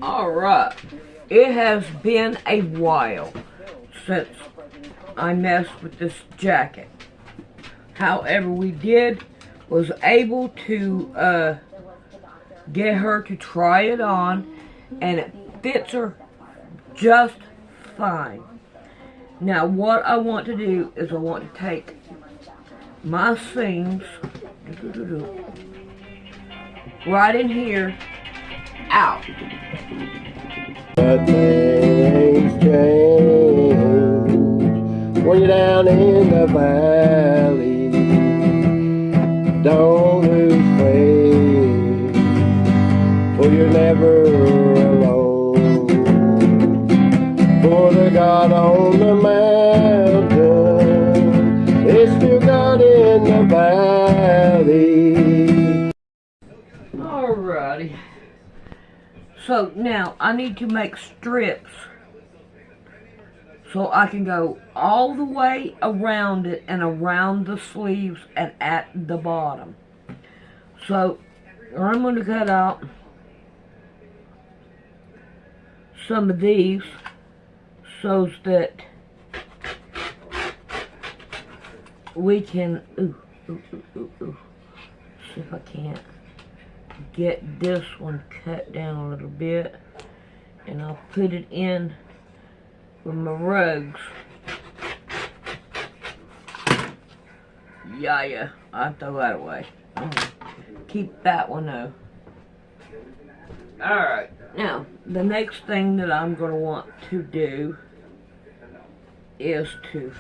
Alright, it has been a while since I messed with this jacket. However, we was able to get her to try it on, and it fits her just fine. Now, what I want to do is I want to take my seams right in here out. But things change when you're down in the valley. Don't lose faith, for you're never alone. For the God on the mountain is still God in the valley. Alrighty. So now I need to make strips so I can go all the way around it and around the sleeves and at the bottom. So I'm going to cut out some of these so that we can see if I can't get this one cut down a little bit, and I'll put it in with my rugs. Yeah, I'll throw that away. Keep that one though. Alright, now the next thing that I'm going to want to do is to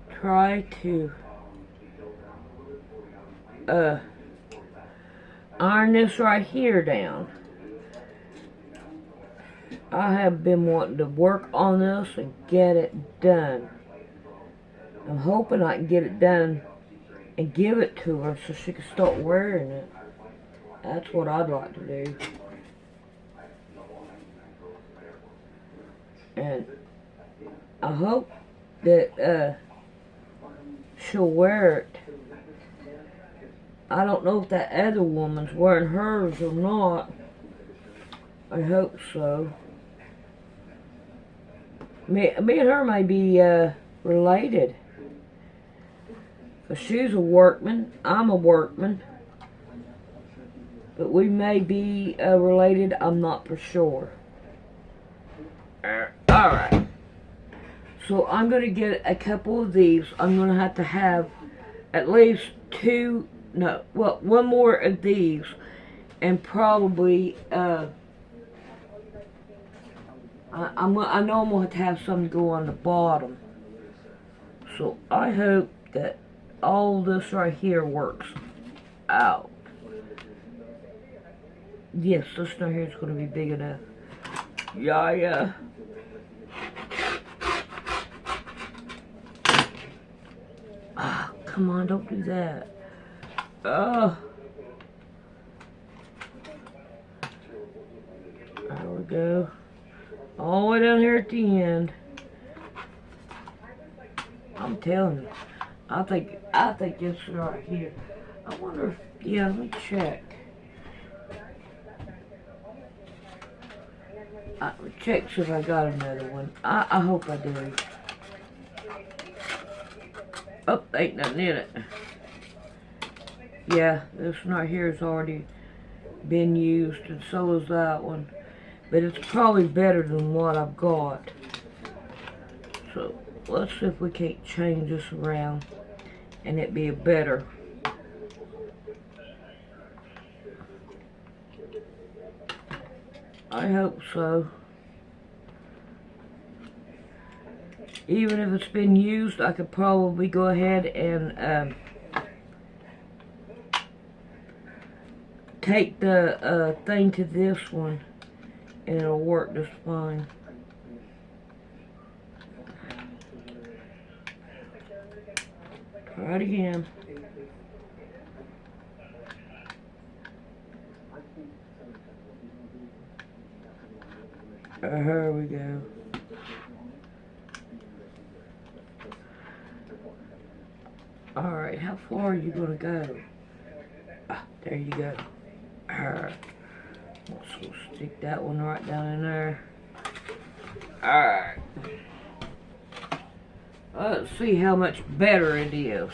try to iron this right here down. I have been wanting to work on this and get it done. I'm hoping I can get it done and give it to her so she can start wearing it. That's what I'd like to do. And I hope that she'll wear it. I don't know if that other woman's wearing hers or not. I hope so. Me and her may be related. Because she's a workman, I'm a workman. But we may be related, I'm not for sure. Alright. So I'm going to get a couple of these. I'm going to have at least one more of these. And probably, I know I'm going to have some go on the bottom. So I hope that all this right here works out. Yes, this right here is going to be big enough. Yeah. Ah, come on, don't do that. There we go. All the way down here at the end. I'm telling you, I think it's right here. I wonder if, yeah, let me check. Check see if I got another one. I hope I do. Oh, ain't nothing in it. Yeah, this one right here has already been used, and so is that one. But it's probably better than what I've got. So, let's see if we can't change this around and it be better. I hope so. Even if it's been used, I could probably go ahead and take the thing to this one, and it'll work just fine. Try it again. Here we go. Alright, how far are you gonna go? Ah, there you go. Alright. Let's stick that one right down in there. Alright. Let's see how much better it is.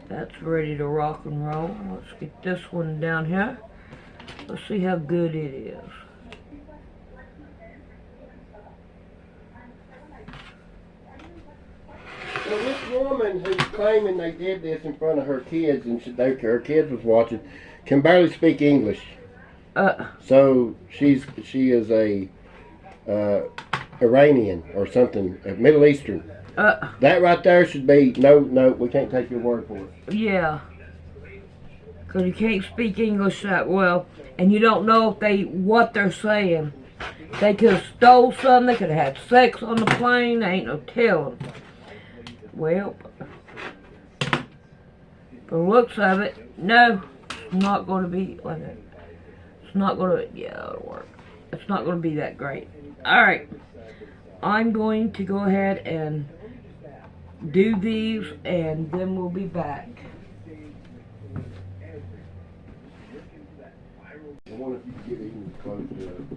That's ready to rock and roll. Let's get this one down here. Let's see how good it is. So this woman who's claiming they did this in front of her kids and her kids was watching can barely speak English. So she is a Iranian or something, Middle Eastern. That right there should be no. We can't take your word for it. Yeah. Because you can't speak English that well, and you don't know if what they're saying. They could have stole something. They could have had sex on the plane. There ain't no telling. Well, from the looks of it, no, it's not going to be like that. It's not going to, yeah, it'll work. It's not going to be that great. Alright, I'm going to go ahead and do these, and then we'll be back.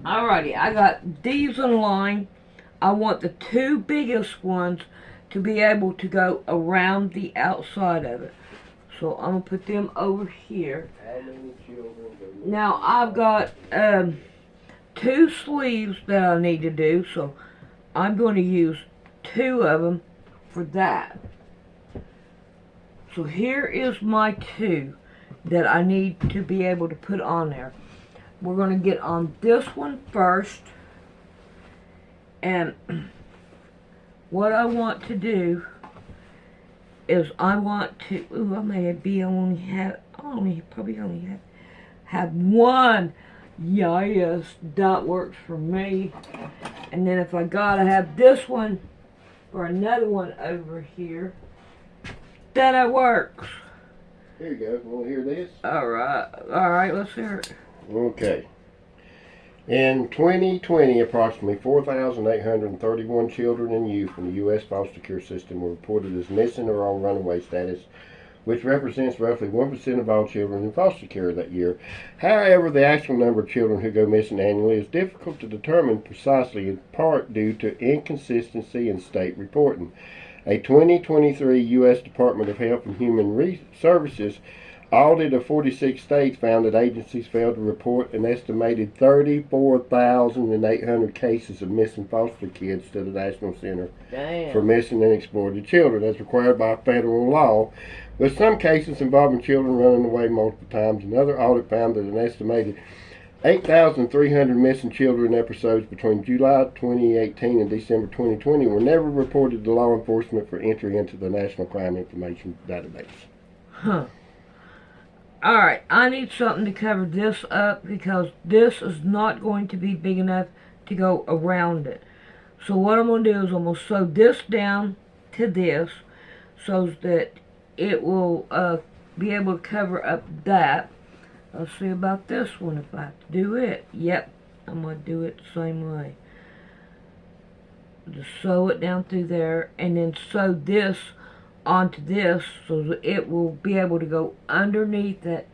Alrighty, I got these in line. I want the two biggest ones to be able to go around the outside of it. So I'm going to put them over here. Now I've got two sleeves that I need to do, so I'm going to use two of them for that. So here is my two that I need to be able to put on there. We're going to get on this one first, and what I want to do is I want to, I may probably only have one. Yes, that works for me. And then if I gotta have this one or another one over here, then it works. Here you go. Want to hear this? Alright, let's hear it. Okay. In 2020, approximately 4,831 children and youth in the U.S. foster care system were reported as missing or on runaway status, which represents roughly 1% of all children in foster care that year. However, the actual number of children who go missing annually is difficult to determine precisely, in part due to inconsistency in state reporting. A 2023 U.S. Department of Health and Human Services audit of 46 states found that agencies failed to report an estimated 34,800 cases of missing foster kids to the National Center for Missing and Exploited Children, as required by federal law, with some cases involving children running away multiple times. Another audit found that an estimated 8,300 missing children episodes between July 2018 and December 2020 were never reported to law enforcement for entry into the National Crime Information Database. Huh. Alright, I need something to cover this up because this is not going to be big enough to go around it. So what I'm going to do is I'm going to sew this down to this so that it will be able to cover up that. Let's see about this one if I have to do it. Yep, I'm going to do it the same way. Just sew it down through there and then sew this onto this so that it will be able to go underneath it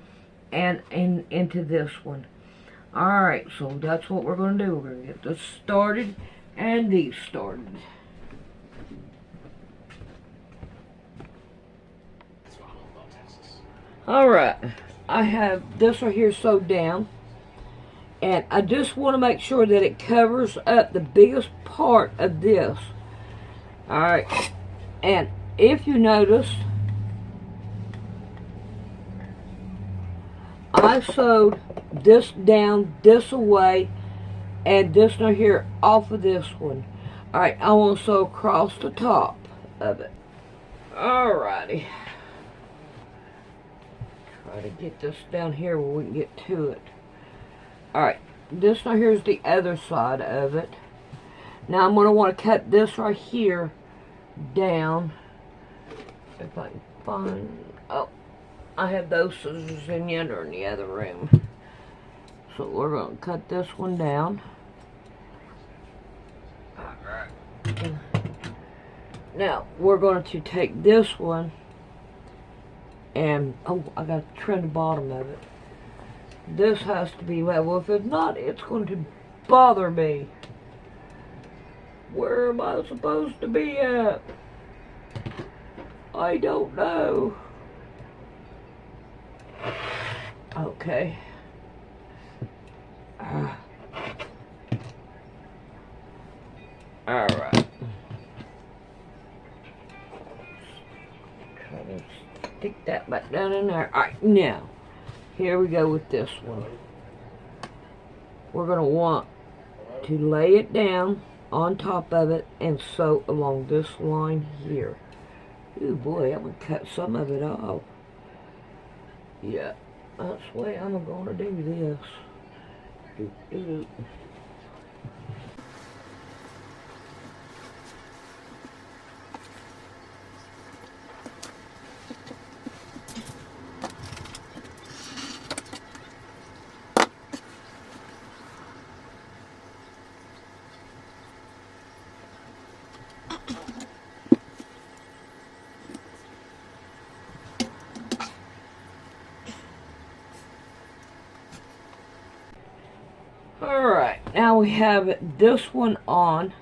and into this one. Alright, so that's what we're going to do. We're going to get this started and these started. Alright, I have this right here sewed down, and I just want to make sure that it covers up the biggest part of this. Alright, and if you notice, I sewed this down this away and this right here off of this one. Alright, I want to sew across the top of it. Alrighty. Try to get this down here where we can get to it. Alright, this right here is the other side of it. Now I'm going to want to cut this right here down. If I can find, oh, I have those scissors in yonder in the other room. So we're going to cut this one down. Alright. Now we're going to take this one and, oh, I got to trim the bottom of it. this has to be level. If it's not, it's going to bother me. Where am I supposed to be at? I don't know. Okay. Alright. Try to stick that back down in there. Alright, now, here we go with this one. We're going to want to lay it down on top of it and sew along this line here. Ooh boy, I'm going to cut some of it off. Yeah, that's the way I'm going to do this. Doo-doo-doo. Alright, now we have this one on.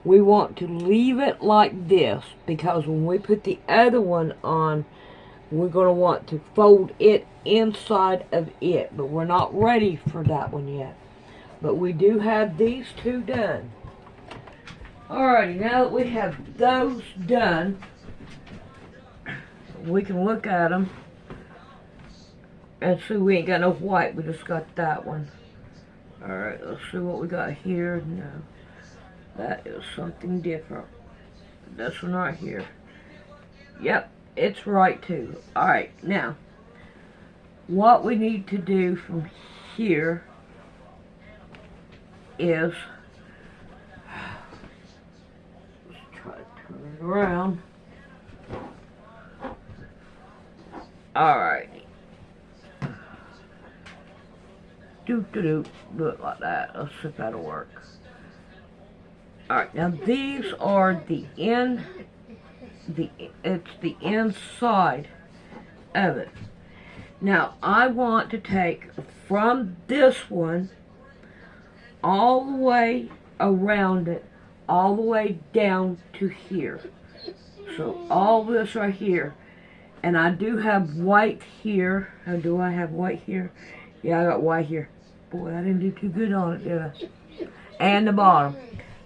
We want to leave it like this because when we put the other one on, we're going to want to fold it inside of it. But we're not ready for that one yet. But we do have these two done. Alrighty, now that we have those done, we can look at them and see we ain't got no white. We just got that one. Alright, let's see what we got here. No, that is something different. This one right here. Yep, it's right too. Alright, now, what we need to do from here is, let's try to turn it around. Alright. Do it like that. Let's see if that'll work. Alright, now these are it's the inside of it. Now I want to take from this one all the way around it, all the way down to here. So all this right here. And I do have white here. How do I have white here? Yeah, I got white here. Boy, I didn't do too good on it, did I? And the bottom.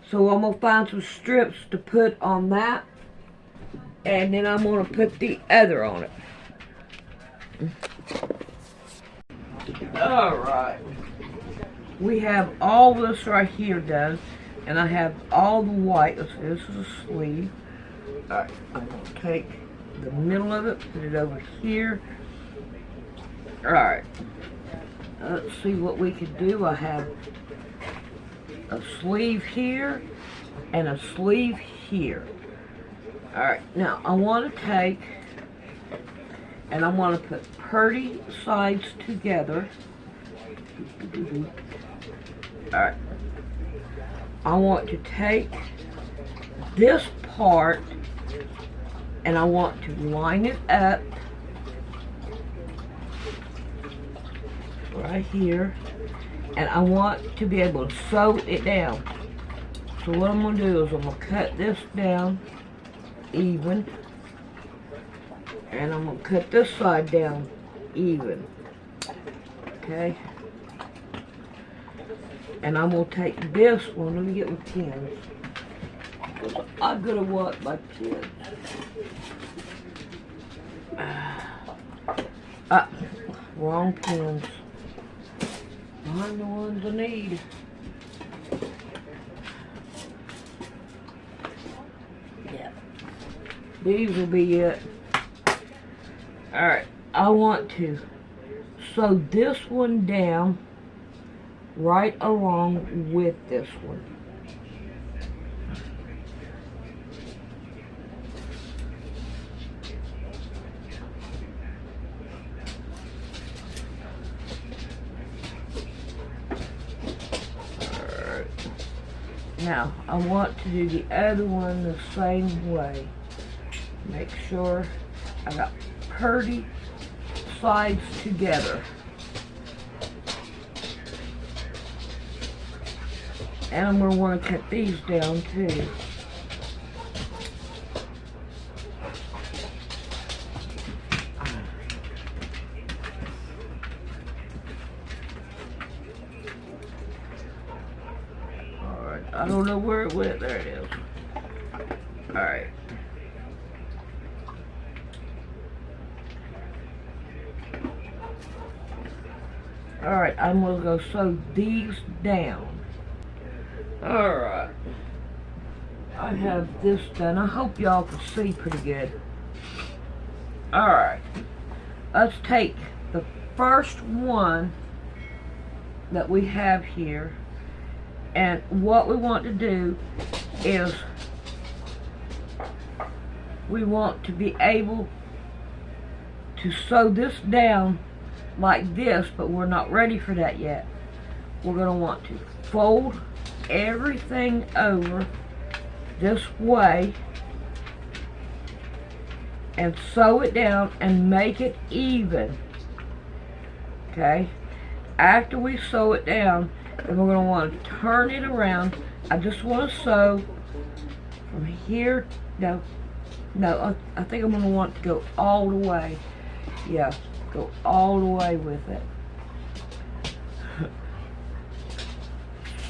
So I'm going to find some strips to put on that. And then I'm going to put the other on it. Alright. We have all this right here done. And I have all the white. Let's see, this is a sleeve. Alright, I'm going to take the middle of it, put it over here. Alright. Let's see what we can do. I have a sleeve here and a sleeve here. Alright, now I want to take and I want to put pretty sides together. Alright. I want to take this part and I want to line it up right here, and I want to be able to sew it down. So what I'm going to do is I'm going to cut this down even, and I'm going to cut this side down even. Okay? And I'm going to take this one. Let me get my pins. I'm going to want my pins. Wrong pins. Find the ones I need. Yeah. These will be it. Alright. I want to sew this one down right along with this one. Now, I want to do the other one the same way. Make sure I got pretty sides together. And I'm going to want to cut these down too. Alright, I don't know where it went. There it is. Alright. Alright, I'm going to go sew these down. Alright. I have this done. I hope y'all can see pretty good. Alright. Let's take the first one that we have here. And what we want to do is we want to be able to sew this down like this, but we're not ready for that yet. We're going to want to fold everything over this way and sew it down and make it even. Okay? After we sew it down, then we're going to want to turn it around. I just want to sew from here. No, I think I'm going to want to go all the way. Yeah, go all the way with it.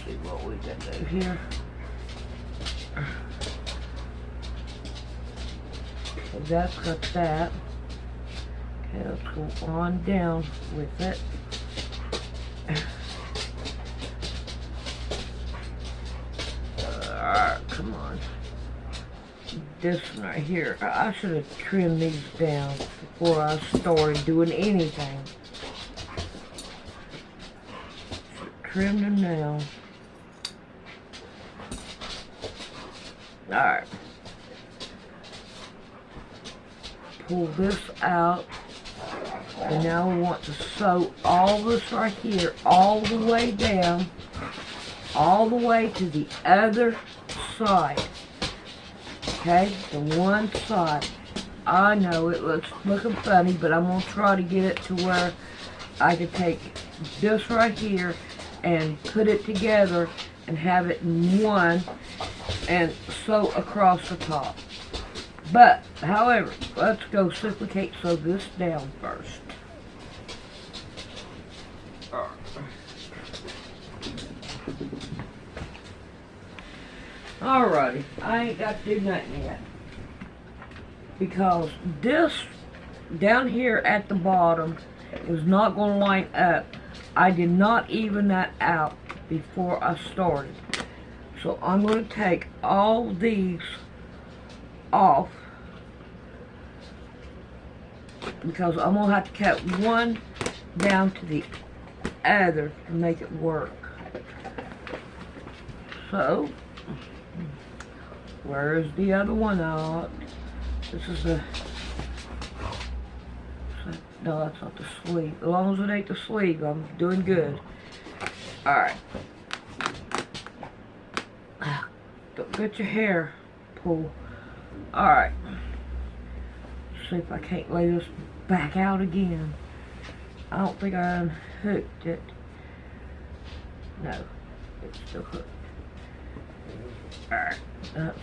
See what we can do here. So that's got that. Okay, let's go on down with it. Alright, come on. This one right here, I should have trimmed these down before I started doing anything. Trim them down. Alright. Pull this out. And now we want to sew all this right here all the way down, all the way to the other side. Okay, the one side. I know it looks looking funny, but I'm going to try to get it to where I can take this right here and put it together and have it in one and sew across the top. But, however, let's go duplicate sew this down first. Alrighty, I ain't got to do nothing yet. Because this down here at the bottom is not going to line up. I did not even that out before I started. So I'm going to take all these off. Because I'm going to have to cut one down to the other to make it work. So, where is the other one out? This is the... No, that's not the sleeve. As long as it ain't the sleeve, I'm doing good. Alright. Don't get your hair pulled. Alright. See if I can't lay this back out again. I don't think I unhooked it. No, it's still hooked. Alright, let's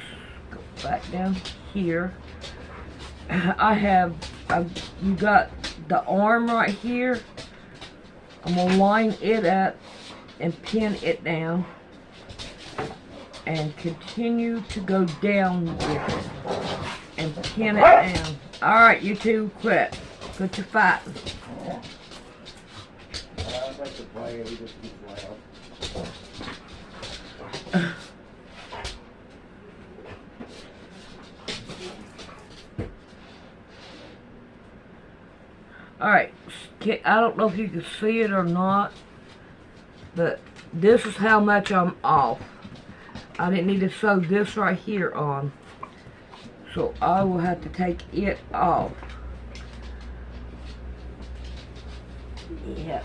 go back down here. You got the arm right here. I'm gonna line it up and pin it down and continue to go down with it and pin it down. Alright, you two, quit. Quit your fighting. I'd like to play it, just keep loud. Alright, I don't know if you can see it or not, but this is how much I'm off. I didn't need to sew this right here on, so I will have to take it off. Yeah.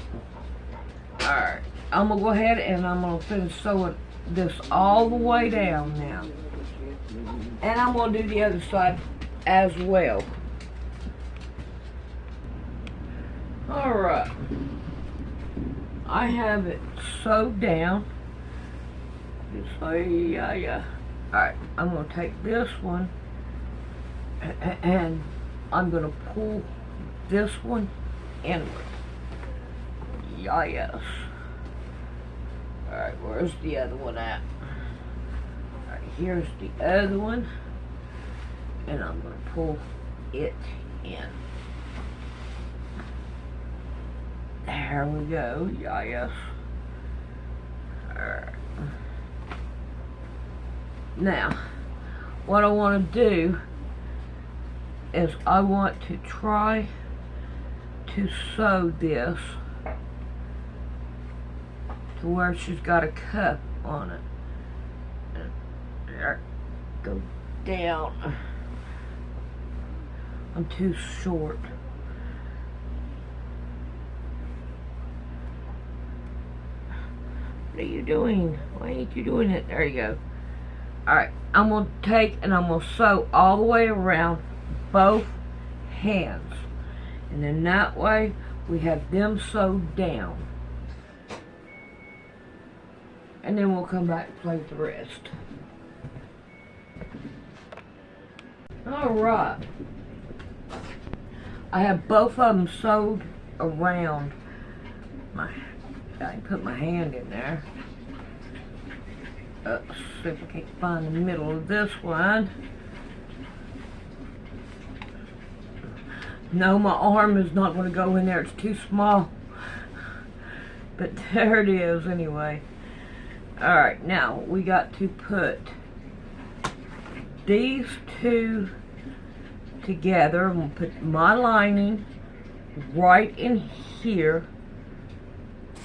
Alright, I'm going to go ahead and I'm going to finish sewing this all the way down now. And I'm going to do the other side as well. Alright, I have it sewed down So, yeah. Alright, I'm going to take this one and I'm going to pull this one inward. Yes. Alright, where's the other one at? Alright, here's the other one. And I'm going to pull it in. There we go. Yes. Alright. Now, what I want to do is I want to try to sew this to where she's got a cup on it. And there, go down. I'm too short. What are you doing? Why ain't you doing it? There you go. Alright, I'm going to take and I'm going to sew all the way around both hands. And then that way we have them sewed down. And then we'll come back and play the rest. Alright. I have both of them sewed around my... I can put my hand in there. See if I can't find the middle of this one. No, my arm is not going to go in there. It's too small. But there it is anyway. Alright, now we got to put these two together. I'm going to put my lining right in here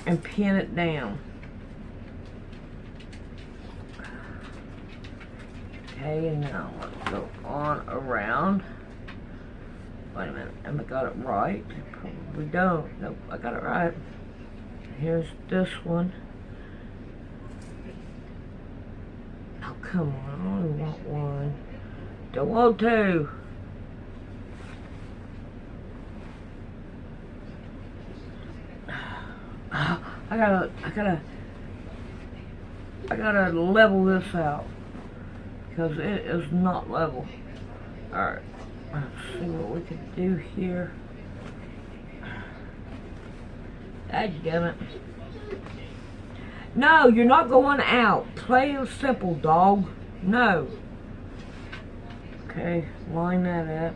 and pin it down. Okay, and now let's go on around. Wait a minute, have I got it right? Probably don't. Nope, I got it right. Here's this one. Oh, come on, I only want one. Don't want two. I gotta level this out because it is not level. Alright, let's see what we can do here. Dadgummit. No, you're not going out. Plain and simple, dog. No. Okay, line that up.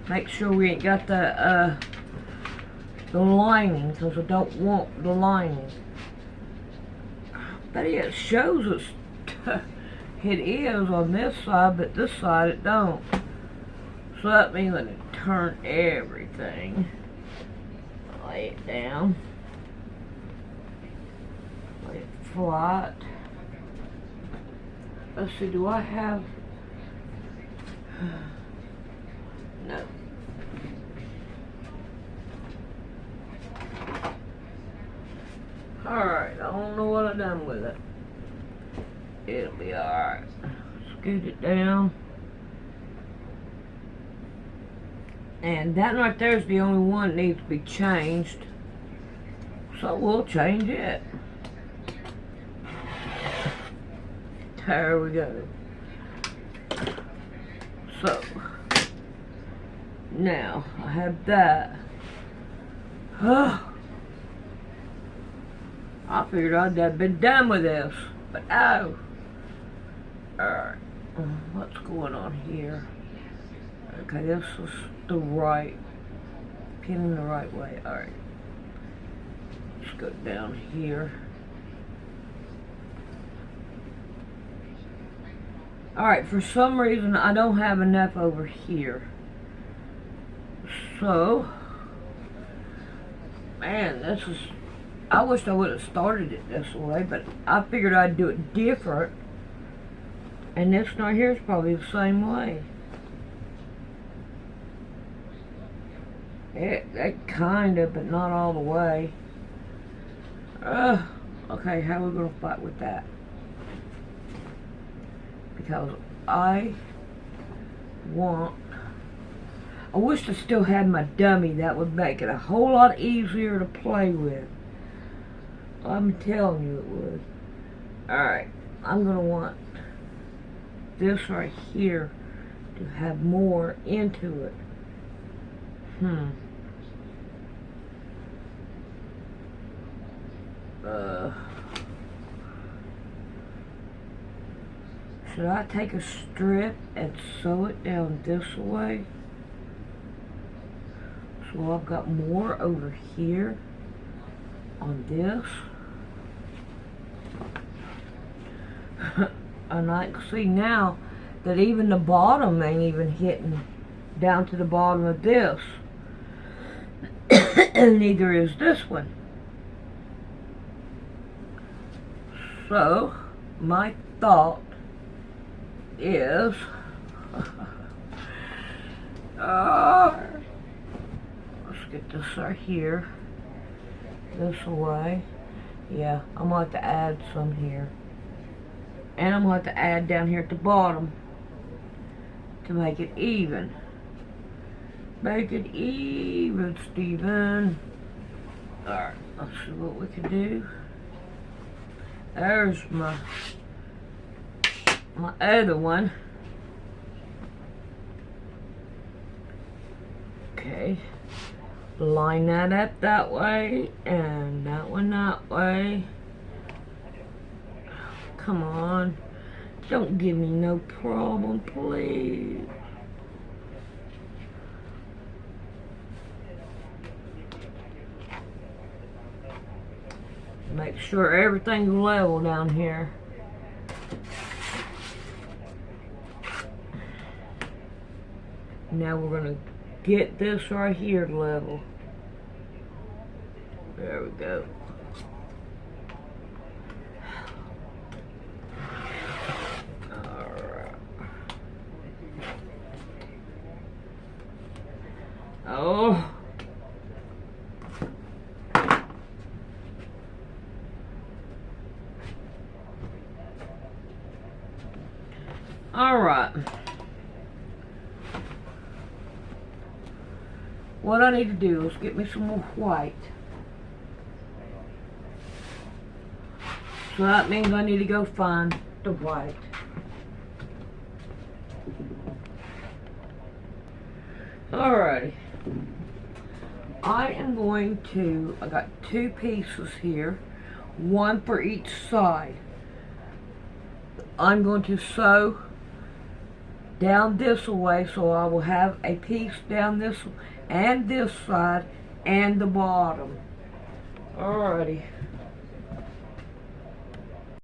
Make sure we ain't got the lining, because I don't want the lining. But it shows us it is on this side, but this side it don't. So that means I need to turn everything. Lay it down. Lay it flat. Let's see, do I have... No. Alright, I don't know what I've done with it. It'll be alright. Scoot it down. And that right there is the only one that needs to be changed. So we'll change it. There we go. So, now I have that. I figured I'd have been done with this, but oh. Alright, what's going on here? Okay, this is the right, pinning the right way. Alright, let's go down here. Alright, for some reason I don't have enough over here. So, man, this is... I wish I would have started it this way, but I figured I'd do it different. And this right here is probably the same way. It kind of, but not all the way. Okay, how are we going to fight with that? Because I wish I still had my dummy. That would make it a whole lot easier to play with. I'm telling you it would. Alright, I'm gonna want this right here to have more into it. Should I take a strip and sew it down this way? So I've got more over here on this. And I can see now that even the bottom ain't even hitting down to the bottom of this. And neither is this one. So, my thought is let's get this right here. This away. Yeah, I'm going to have to add some here. And I'm going to have to add down here at the bottom to make it even. Make it even, Steven. Alright, let's see what we can do. There's my other one. Okay. Line that up that way, and that one that way. Come on. Don't give me no problem, please. Make sure everything's level down here. Now we're going to get this right here level. There we go. Alright. Oh. Alright. What I need to do is get me some more white. So that means I need to go find the white. Alrighty. I am going to, I got 2 pieces here, one for each side. I'm going to sew down this way, so I will have a piece down this and this side and the bottom. Alrighty.